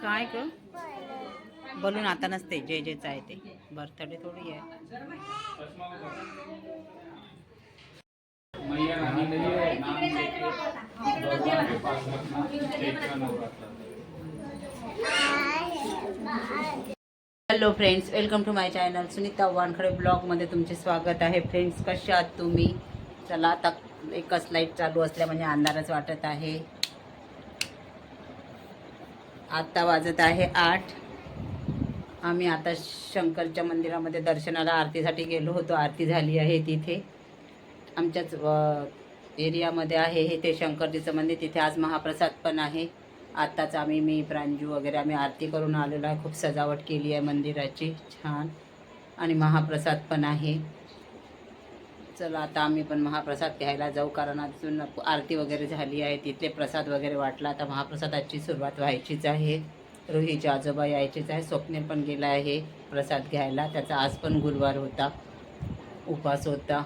काय ग बलून आता नसते जे जेच आहे ते बर्थडे थोडी आहे. Hello friends, welcome to my channel Sunita Wankhede ब्लॉगमध्ये तुमचे स्वागत आहे. फ्रेंड्स, कसे आहात तुम्ही? चला आता एकच लाईट चालू असल्या म्हणजे अंधारच वाटत आहे. आता वाजत आहे 8. आम्ही आता शंकरच्या मंदिरामध्ये दर्शनाला आरतीसाठी गेलो होतो. आरती झाली आहे तिथे आमच्याच एरियामध्ये आहे हे ते शंकरजीचं मंदिर. तिथे आज महाप्रसाद पण आहे. आत्ताच मी प्रांजू वगैरे आम्ही आरती करून आलेलो आहे. खूप सजावट केली आहे मंदिराची छान, आणि महाप्रसाद पण आहे. चला आता आम्ही पण महाप्रसाद घ्यायला जाऊ, कारण अजून आरती वगैरे झाली आहे. तिथे प्रसाद वगैरे वाटला. आता महाप्रसादाची सुरुवात व्हायचीच आहे. रोहीचे आजोबा यायचेच आहे. स्वप्नील पण गेला आहे प्रसाद घ्यायला. त्याचा आज पण गुरुवार होता, उपास होता.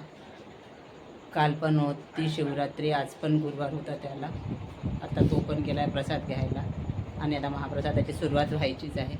काल पण होती शिवरात्री, आज पण गुरुवार होता त्याला. आता तो पण गेला आहे प्रसाद घ्यायला, आणि आता महाप्रसादाची सुरुवात व्हायचीच आहे.